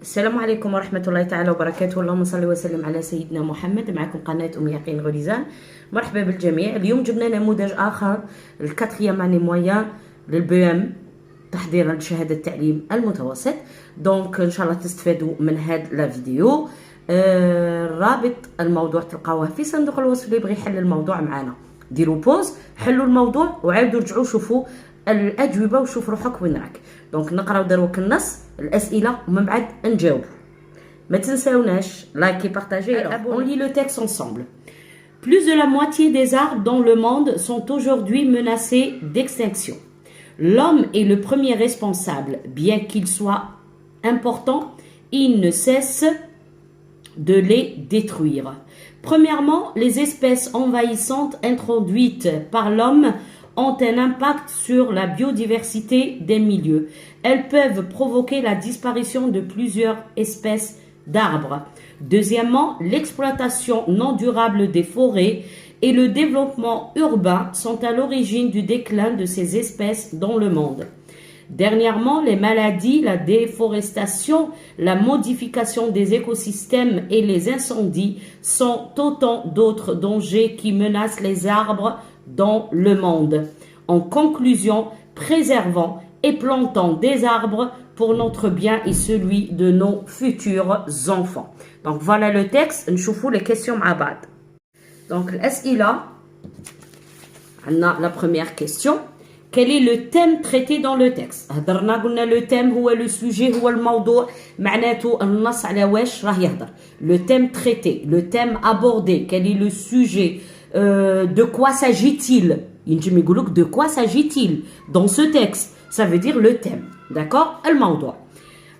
السلام عليكم ورحمة الله تعالى وبركاته. اللهم صل وسلم على سيدنا محمد. معكم قناة أم يقين غليزان. مرحبا بالجميع. اليوم جبنا نموذج آخر الكاتريام اني مويان للبي ام تحضيرا لشهادة التعليم المتوسط. دونك ان شاء الله تستفادوا من هاد لا فيديو. رابط الموضوع تلقاوه في صندوق الوصف. اللي يبغي يحل الموضوع معنا ديروا بوز، حلوا الموضوع وعاودوا رجعوا شوفوا الأجوبة وشوف روحك وين راك. دونك نقراو دروك النص الأسئلة ومن بعد نجاوب. ما تنساوناش لايكي بارطاجي. On lit le texte ensemble. Plus de la moitié des arbres dans le monde sont aujourd'hui menacés d'extinction. L'homme est le premier responsable. Bien qu'il soit important, il ne cesse de les détruire. Premièrement, les espèces envahissantes introduites par l'homme ont un impact sur la biodiversité des milieux. Elles peuvent provoquer la disparition de plusieurs espèces d'arbres. Deuxièmement, l'exploitation non durable des forêts et le développement urbain sont à l'origine du déclin de ces espèces dans le monde. Dernièrement, les maladies, la déforestation, la modification des écosystèmes et les incendies sont autant d'autres dangers qui menacent les arbres dans le monde. En conclusion, préservons et plantons des arbres pour notre bien et celui de nos futurs enfants. Donc voilà le texte. نشوفوا les questions مع بعض. Donc الأسئلة. On a la première question. Quel est le thème traité dans le texte؟ هضرنا قلنا le thème هو le sujet هو الموضوع. معناته النص على واش راه يهضر. Le thème traité, le thème abordé. Quel est le sujet? De quoi s'agit-il? De quoi s'agit-il dans ce texte? Ça veut dire le thème. D'accord? الموضوع.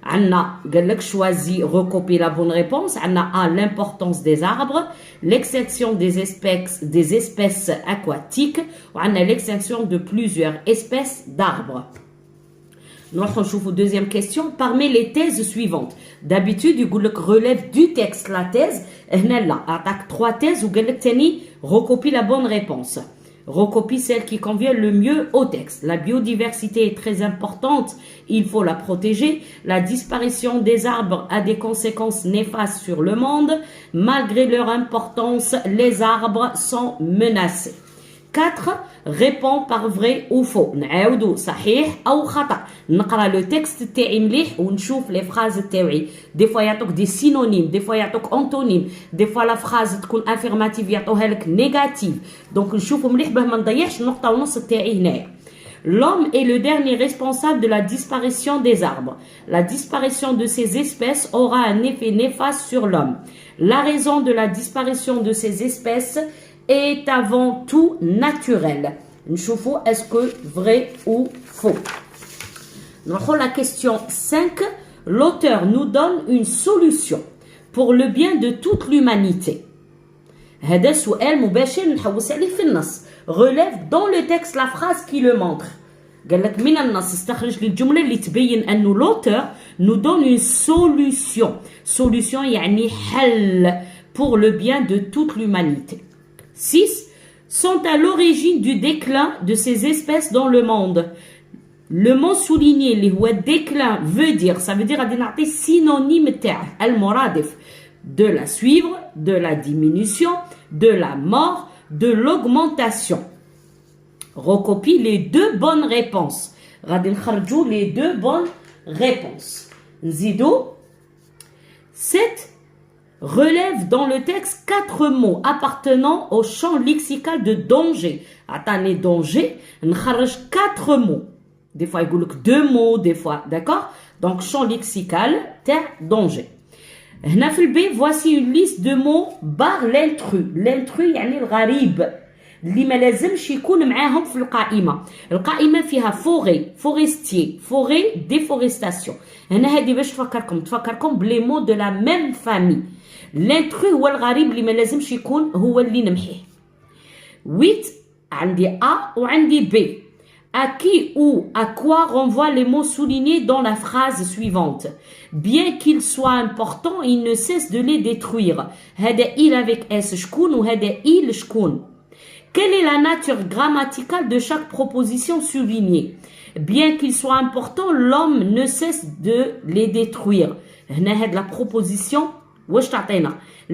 عنا قال لك choisis, recopier la bonne réponse. عنا A, l'importance des arbres, l'extinction des espèces aquatiques, وعنا l'extinction de plusieurs espèces d'arbres. Nous allons deuxième question. Parmi les thèses suivantes, d'habitude يقول لك relève du texte la thèse. هنا لا attaque trois thèses وقال لك تاني recopie la bonne réponse. Recopie celle qui convient le mieux au texte. La biodiversité est très importante, il faut la protéger. La disparition des arbres a des conséquences néfastes sur le monde. Malgré leur importance, les arbres sont menacés. 4. Réponds par vrai ou faux. نعاودو صحيح أو خطأ. نقرا لو تكست تاعي مليح ونشوف لي فراز تاعي. دي فوا يعطوك دي سينونيم، دي فوا يعطوك أنتونيم، دي فوا لا فراز تكون افيرماتيف يعطوها لك نيجاتيف. دونك نشوفو مليح باه ما نضيعش نقطة ونص تاعي هنايا. L'homme est le dernier responsable de la disparition des arbres. La disparition de ces espèces aura un effet néfaste sur l'homme. La raison de la disparition de ces espèces est avant tout naturel. نشوفوا est-ce que vrai ou faux. نروحوا la question 5. L'auteur nous donne une solution pour le bien de toute l'humanité. هذا سؤال مباشر نحوس عليه في النص. Relève dans le texte la phrase qui le montre. قال لك من النص استخرج لي الجملة اللي تبين أنه l'auteur nous donne une solution. Solution يعني حل pour le bien de toute l'humanité. 6. Sont à l'origine du déclin de ces espèces dans le monde. Le mot souligné, le mot déclin veut dire, ça veut dire un synonyme al-muradif, de la suivre, de la diminution, de la mort, de l'augmentation. Recopie les deux bonnes réponses. غادي نخرجوا les deux bonnes réponses. نزيدو 7. Relève dans le texte 4 mots appartenant au champ lexical de danger. Attendez, danger, نخرج 4 mots. Des fois, il y a 2 mots, des fois, d'accord? Donc, champ lexical, danger. هنا في البي, voici une liste de mots barre l'intrus. L'intrus يعني الغريب اللي ما لازمش يكون معاهم في القائمة. القائمة فيها فوري, forestier, forêt, déforestation. هنا هذه باش تفكركم بلي مو de la même famille. L'intrus هو الغريب اللي ما لازمش يكون هو اللي نمحيه. 8. عندي A وعندي B. À qui ou à quoi renvoient les mots soulignés dans la phrase suivante? Bien qu'il soit important, il ne cesse de les détruire. هذا il avec S شكون وهذا il شكون. Quelle est la nature grammaticale de chaque proposition soulignée? Bien qu'il soit important, l'homme ne cesse de les détruire. La proposition,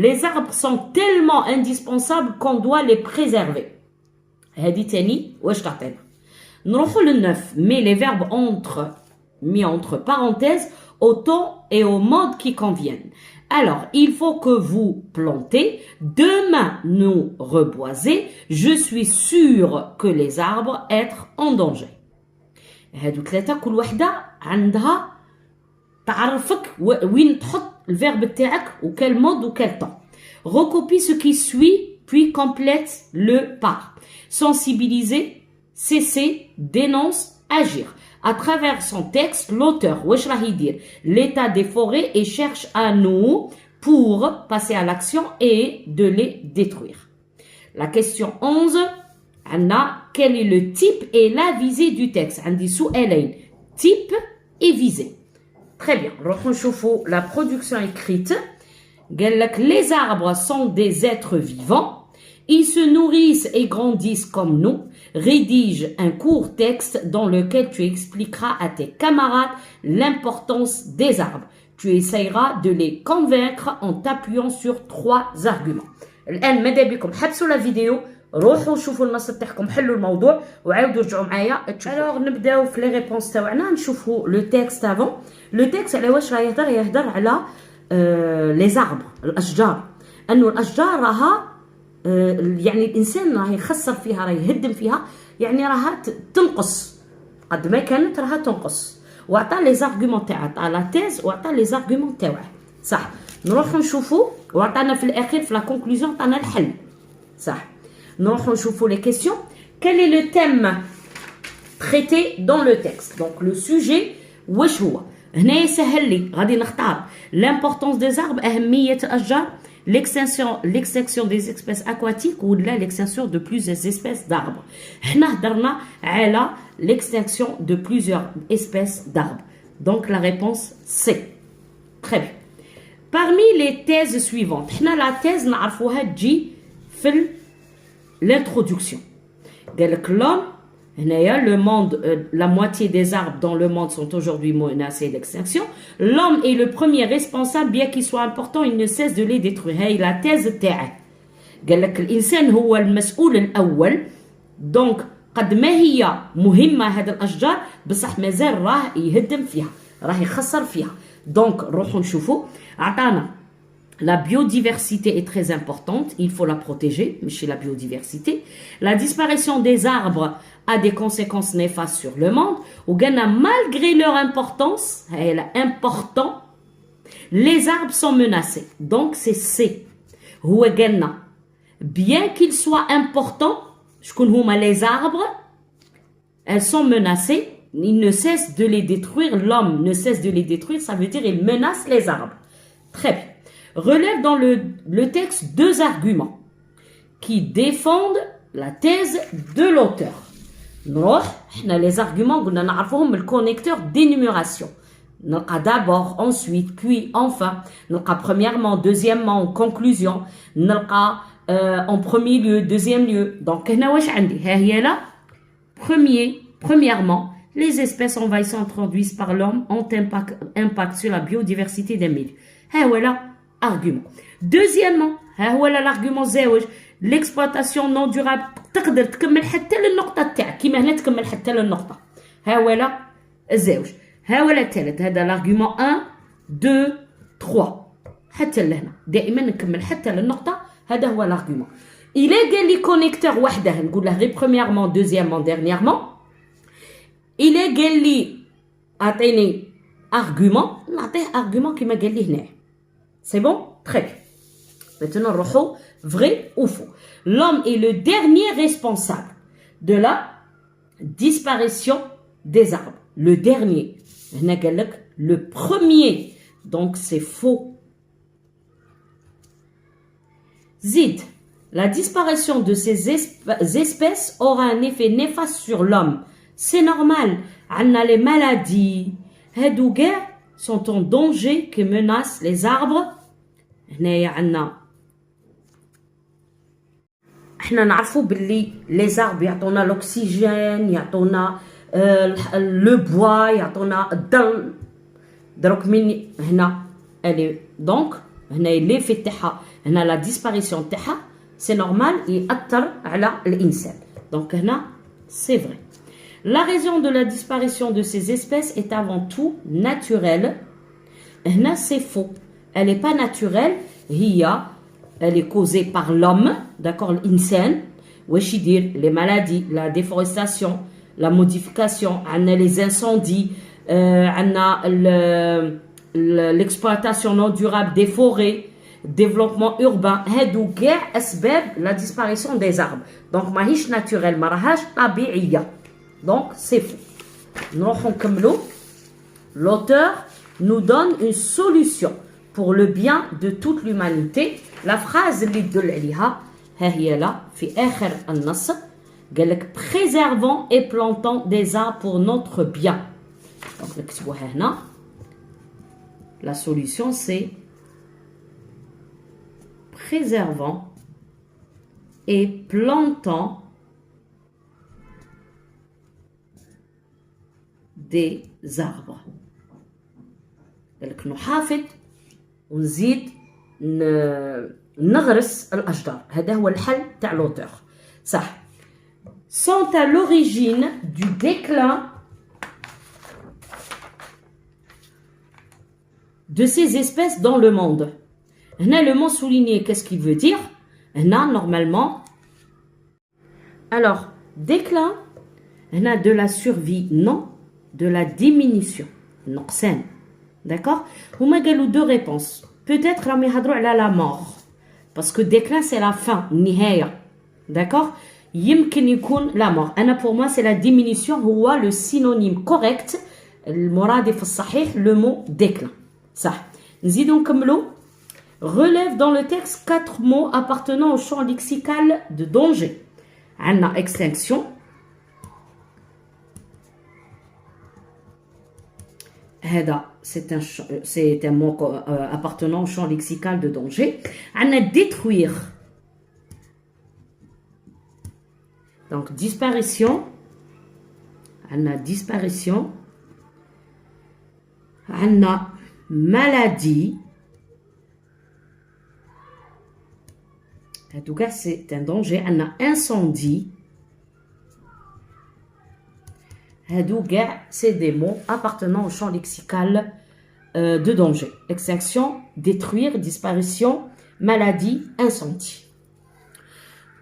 les arbres sont tellement indispensables qu'on doit les préserver. Nrohou le 9, mais les verbes mis entre parenthèses au temps et au mode qui conviennent. Alors, il faut que vous plantez, demain nous reboiser, je suis sûr que les arbres être en danger. هادو ثلاثة كل وحدة عندها تعرفك وين تحط الفيرب تاعك وكل مود وكل temps. Recopie ce qui suit puis complète le par. Sensibiliser, cesser, dénonce, agir. À travers son texte, l'auteur, l'état des forêts et cherche à nous pour passer à l'action et de les détruire. La question 11, Anna, quel est le type et la visée du texte? Andi sou'alain, type et visée. Très bien, retrouvons la production écrite. Les arbres sont des êtres vivants. Ils se nourrissent et grandissent comme nous. Rédige un court texte dans lequel tu expliqueras à tes camarades l'importance des arbres. Tu essayeras de les convaincre en t'appuyant sur 3 arguments. الآن ماذا بكم حبسوا la vidéo روحوا شوفوا النص تاعكم حلوا الموضوع وعاودوا رجعوا معايا تشوفوا. Alors نبداو في لي ريبونس تاعنا نشوفوا لو تكست افون. لو تكست على واش راه يهضر على لي زاربر الاشجار. انه الاشجار راها يعني الانسان راه يخسر فيها راه يهدم فيها يعني راها تنقص قد ما كانت راها تنقص وعطى لي زارغومون تاعها عطى لا تيز وعطى لي زارغومون تاعه صح. نروحوا نشوفوا وعطانا في الاخير في لا كونكلوزيون عطانا الحل صح. نروحوا نشوفوا لي كيسيون. Quel est le thème traité dans le texte? Donc le sujet واش هو؟ هنا يسهل لي غادي نختار l'importance des arbres أهمية الأشجار l'extinction des espèces aquatiques ou l'extinction de plusieurs espèces d'arbres. حنا هضرنا على l'extinction de plusieurs espèces d'arbres. Donc la réponse C. Très bien. Parmi les thèses suivantes, حنا la thèse نعرفوها تجي في l'introduction. قال لك l'homme le monde, la moitié des arbres dans le monde sont aujourd'hui menacés d'extinction. L'homme est le premier responsable, bien qu'il soit important, il ne cesse de les détruire. هي la thèse تاعه. قال لك الإنسان هو المسؤول الأول. donc قد ما هي مهمة هذه الأشجار بصح مازال راه يهدم فيها راه يخسر فيها. donc نروحوا نشوفوا عطانا la biodiversité est très importante, il faut la protéger, mais chez la biodiversité. La disparition des arbres a des conséquences néfastes sur le monde. Ou malgré leur importance, important, les arbres sont menacés. Donc c'est C. Bien qu'ils soient importants, les arbres, elles sont menacées. Ils ne cessent de les détruire. L'homme ne cesse de les détruire. Ça veut dire qu'il menace les arbres. Très bien. Relève dans le texte 2 arguments qui défendent la thèse de l'auteur. Les arguments, le connecteur d'énumération. D'abord, ensuite, puis, enfin. Premièrement, deuxièmement, en conclusion. En premier lieu, deuxième lieu. Donc, premièrement, les espèces envahissantes introduites par l'homme ont impact sur la biodiversité des milieux. Voilà. Argument. Deuxièmement, l'argument زاوج l'exploitation non durable تقدر تكمل حتى للنقطة تاعك كيما هنا تكمل حتى للنقطة. هاولا الزاوج. هاولا الثالث هذا l'argument 1 2 3 حتى لهنا دائما نكمل حتى للنقطة. هذا هو l'argument. il est قال لي كونيكتور وحده نقول له غير premièrement deuxièmement dernièrement. il est قال لي اعطيني argument نعطيه argument كيما قال لي هنا. C'est bon? Très bien. Maintenant, roho, vrai ou faux? L'homme est le dernier responsable de la disparition des arbres. Le dernier. Le premier. Donc, c'est faux. Zid. La disparition de ces espèces aura un effet néfaste sur l'homme. C'est normal. On a les maladies. Hadouga sont en danger qui menacent les arbres. هنايا عندنا احنا نعرفوا باللي لي زارب يعطونا الاكسجين يعطونا لو بوا يعطونا الظل. دروك من هنا elle est donc هنا l'effet تاعها هنا la disparition تاعها c'est normal يأثر على الإنسان. Donc هنا c'est vrai. La raison de la disparition de ces espèces est avant tout naturelle. هنا c'est faux. Elle n'est pas naturelle. Elle est causée par l'homme, d'accord, l'insan. واش يدير les maladies, la déforestation, la modification, عندنا les incendies, عندنا l'exploitation non durable des forêts, développement urbain. هادو كاع اسباب la disparition des arbres. Donc ماهيش naturelle, ما راهاش طبيعيه. Donc c'est faux. نروحو نكملو. L'auteur nous donne une solution pour le bien de toute l'humanité. La phrase اللي تدل عليها ها هي لا في آخر النص. قال لك préservons et plantons des arbres pour notre bien. Donc نكتبوها هنا. La solution c'est préservons et plantons des arbres. قال لك نحافظ ونزيد نغرس الأشجار. هذا هو الحل تاع l'auteur. صح. Sont à l'origine du déclin de ces espèces dans le monde. هنا le mot souligné, qu'est-ce qu'il veut dire? هنا normalement. Alors, déclin, هنا de la survie, non, de la diminution. نقصان. D'accord? هما قالوا deux réponses. Peut-être راهم يهضروا على la mort. Parce que déclin c'est la fin, النهاية. D'accord? يمكن يكون la mort. أنا pour moi c'est la diminution. هو le synonyme correct المرادف الصحيح le mot déclin. صح. نزيدو نكملو. Relève dans le texte 4 mots appartenant au champ lexical de danger. عندنا extinction. هذا c'est un mot appartenant au champ lexical de danger. عندنا détruire. Donc disparition. عندنا disparition. عندنا maladie. En tout cas, c'est un danger. عندنا incendie. هادو كاع c'est des mots appartenant au champ lexical de danger. Extinction, détruire, disparition, maladie, incendie.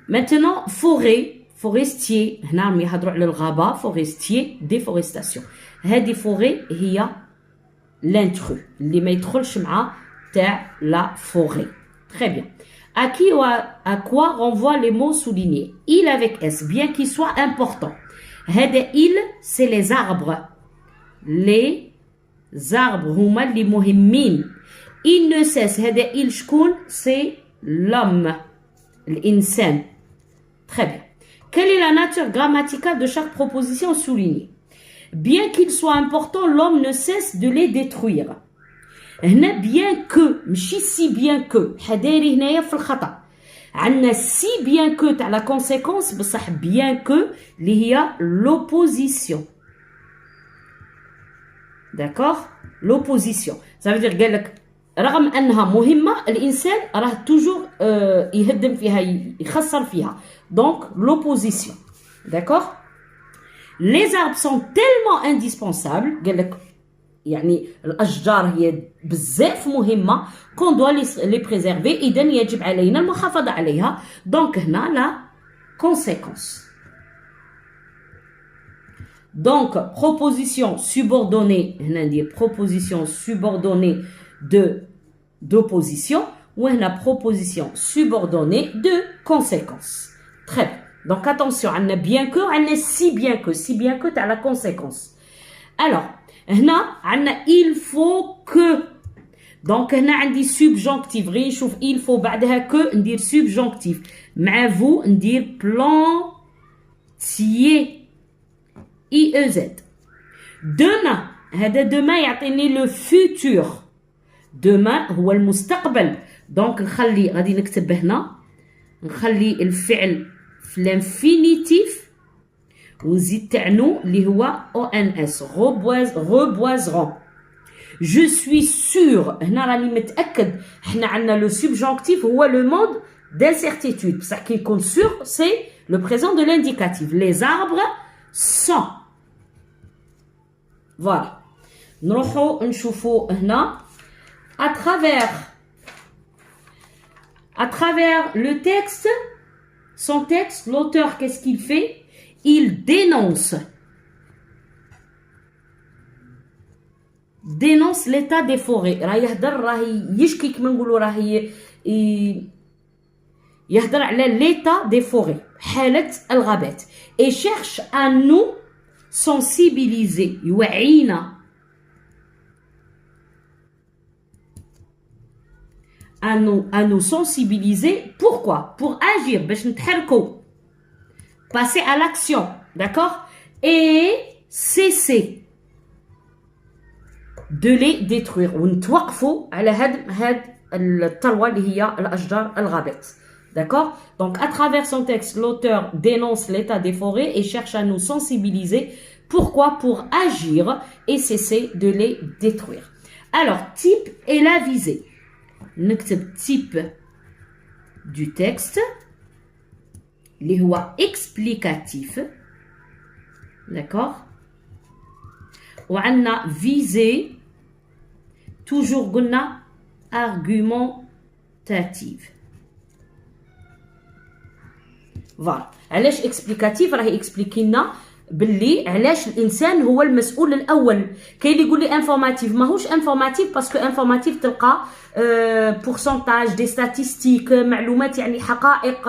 Maintenant, forêt, forestier. هنا راهم يهضروا على الغابة. Forestier, déforestation. هذه forêt هي l'intrus اللي ما يدخلش مع تاع la forêt. Très bien. À qui ou à quoi renvoient les mots soulignés? Il avec S, bien qu'il soit important. هذا il c'est les arbres. Les arbres هما اللي مهمين. Il ne cesse. هذا il شكون? C'est l'homme. الإنسان. Très bien. Quelle est la nature grammaticale de chaque proposition soulignée? Bien qu'il soit important, l'homme ne cesse de les détruire. هنا bien que ماشي si bien que حداري هنايا في الخطأ. عندنا si bien que تاع la conséquence بصح bien que اللي هي l'opposition. D'accord? L'opposition. Ça veut dire قال لك رغم أنها مهمة الإنسان راه toujours يهدم فيها يخسر فيها. Donc l'opposition. D'accord? Les arbres sont tellement indispensables قال لك يعني الأشجار هي بزاف مهمة qu'on doit les préserver. إذا يجب علينا المحافظة عليها. Donc هنا la conséquence. Donc proposition subordonnée هنا ندير proposition subordonnée d'opposition وهنا proposition subordonnée de conséquence. Très bien. Donc attention, on a bien que, on a si bien que tu as la conséquence. Alors, هنا عندنا il faut que. Donc هنا عندي subjonctif. غير نشوف il faut بعدها que ندير subjonctif. مع vous ندير plantier. IEZ. Demain. هذا demain يعطيني le futur. demain هو المستقبل. Donc نخلي غادي نكتب هنا نخلي الفعل في l'infinitif ونزيد تاع نو اللي هو ONS. reboiseront. Je suis sûr. هنا راني متأكد. احنا عندنا le subjonctif هو le mode d'incertitude. بصح كي يكون sûr c'est le présent de l'indicatif. Les arbres sont. Voilà. نروحو نشوفو هنا à travers le texte, son texte, l'auteur qu'est-ce qu'il fait? Il dénonce l'état des forêts. راه يهدر راهي يشكي كما نقولوا راهي يهدر على l'état des forêts حالة الغابات et cherche à nous sensibiliser يوعينا à nous sensibiliser. Pourquoi? Pour agir, باش نتحركوا, passer à l'action, d'accord? Et cesser de les détruire. ونتوقفوا على هاد الثروة اللي هي الأشجار الغابات. D'accord? Donc, à travers son texte, l'auteur dénonce l'état des forêts et cherche à nous sensibiliser. Pourquoi? Pour agir et cesser de les détruire. Alors, type et la visée. نكتب type du texte اللي هو explicatif, d'accord, وعندنا visée toujours قلنا argumentative. فوالا. علاش explicatif؟ راهي يكسبليكي لنا باللي علاش الانسان هو المسؤول الاول. كاين اللي يقول لي انفورماتيف، ماهوش انفورماتيف باسكو انفورماتيف تلقى بورسونتاج دي ستاتستيك، معلومات يعني حقائق،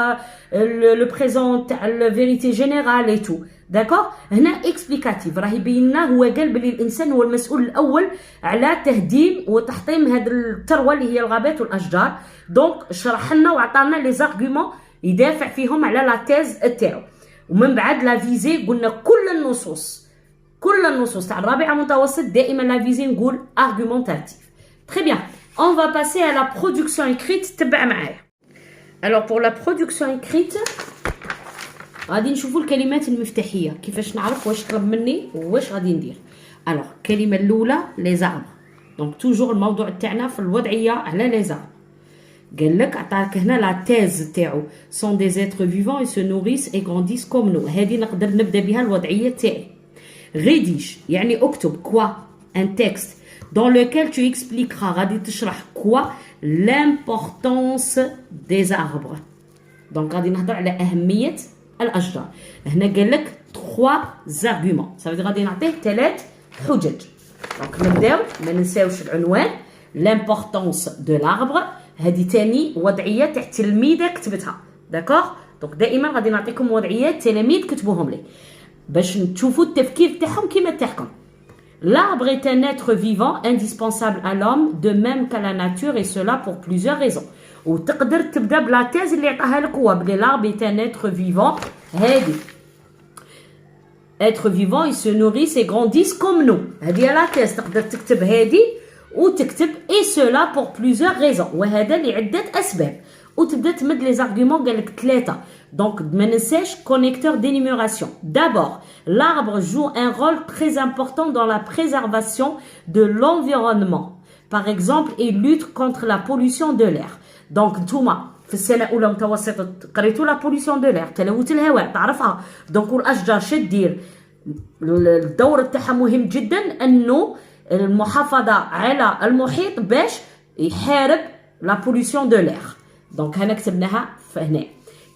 لو بريزون تاع الفيريتي جينيرال اي تو. داكوغ. هنا اكسبليكاتيف راه يبين لنا، هو قال بلي الانسان هو المسؤول الاول على تهديم وتحطيم هذه الثروه اللي هي الغابات والاشجار. دونك شرح لنا وعطانا لي زارغومون يدافع فيهم على لا تيز تاعو. ومن بعد لا فيزي قلنا كل النصوص تاع الرابعه متوسط دائما لا فيزي نقول argumentatif. Très bien. On va passer à la production écrite. تبع معايا. Alors pour la production écrite غادي نشوفوا الكلمات المفتاحيه كيفاش نعرف واش طلب مني واش غادي ندير. Alors الكلمه الاولى les arbres. Donc toujours الموضوع تاعنا في الوضعيه على les arbres. قال لك عطاك هنا لا تيز تاعو sont des êtres vivants et se nourrissent et grandissent comme nous. هذه نقدر نبدا بها الوضعيه تاعي. rédige يعني اكتب quoi un texte dans lequel tu expliqueras غادي تشرح quoi l'importance des arbres. donc غادي نهضر على اهميه الاشجار. هنا قال لك 3 arguments ça veut dire غادي نعطيه 3 حجج. donc نبداو ما ننساوش العنوان l'importance de l'arbre. هذه تاني وضعيه تاع تلميذه كتبتها. داكوغ. دونك دائما غادي نعطيكم وضعيات تلاميذ كتبوهم لي باش تشوفوا التفكير تاعهم كيما تاعكم. L'arbre est un être vivant indispensable à l'homme de même qu'à la nature et cela pour plusieurs raisons. وتقدر تبدا بلا تيز اللي عطاها لك هو بلي l'arbre est un être vivant. هذه être vivant ils se nourrissent et grandissent comme nous. هذه لا تيز تقدر تكتب هذه وتكتب et cela pour plusieurs raisons. وهذا لعدة أسباب. وتبدا تمد لي زارغومون قال لك 3. donc ما ننساش connecteur d'énumération. d'abord l'arbre joue un rôle très important dans la préservation de l'environnement. par exemple il lutte contre la pollution de l'air. donc نتوما في السنه الاولى متوسطه قريتوا لا بوليسيون دو لير تلوث الهواء تعرفها. دونك الاشجار شدير الدور تاعها مهم جدا انه المحافظه على المحيط باش يحارب لا بوليسيون دو لير. دونك هنا كتبناها فهنا.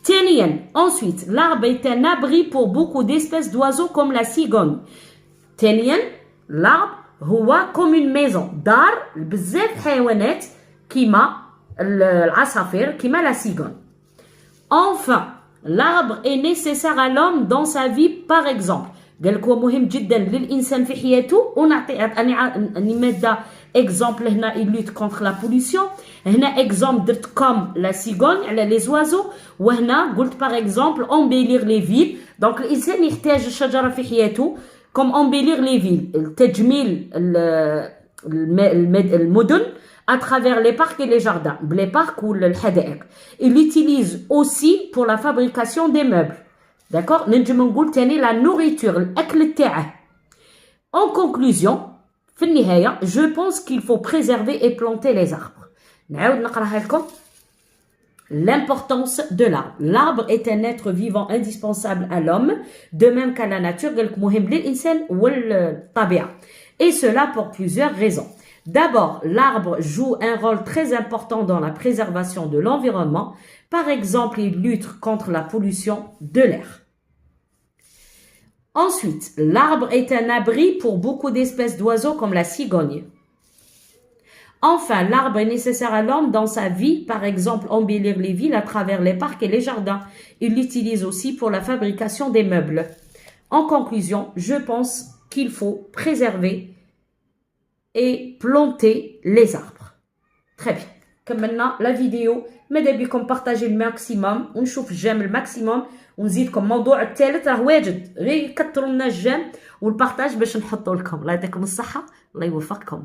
ثانيا ensuite l'arbre est un abri pour beaucoup d'espèces d'oiseaux comme la cigogne. ثانيا l'arbre هو comme une maison دار بزاف حيوانات كيما العصافير كيما لا cigogne. enfin l'arbre est nécessaire à l'homme dans sa vie. par exemple قال لك هو مهم جدا للانسان في حياته. ونعطي اني ماده اكزامبل هنا il lutte contre la pollution. هنا اكزامبل درت كوم لا سيغون على لي زوازو. وهنا قلت باغ اكزامبل امبيلير لي فيل. دونك الانسان يحتاج الشجره في حياته كوم امبيلير لي فيل تجميل المدن à travers les parcs et les jardins. les parcs ou الحدائق. il l'utilise aussi pour la fabrication des meubles. d'accord. نجم نقول تاني la nourriture الأكل تاعه. en conclusion في النهاية je pense qu'il faut préserver et planter les arbres. نعاود نقراها لكم. L'importance de l'arbre. L'arbre est un être vivant indispensable à l'homme, de même qu'à la nature, مهم للإنسان والطبيعة. Et cela pour plusieurs raisons. D'abord, l'arbre joue un rôle très important dans la préservation de l'environnement. Par exemple, il lutte contre la pollution de l'air. Ensuite, l'arbre est un abri pour beaucoup d'espèces d'oiseaux comme la cigogne. Enfin, l'arbre est nécessaire à l'homme dans sa vie, par exemple embellir les villes à travers les parcs et les jardins. Il l'utilise aussi pour la fabrication des meubles. En conclusion, je pense qu'il faut préserver et planter les arbres. Très bien. كملنا la vidéo. ماذا بكم partager le maximum ونشوف الجام الماكسيموم ونزيدكم موضوع الثالث راه واجد غير كثروا لنا الجام والبارطاج باش نحطوا لكم. الله يعطيكم الصحة الله يوفقكم.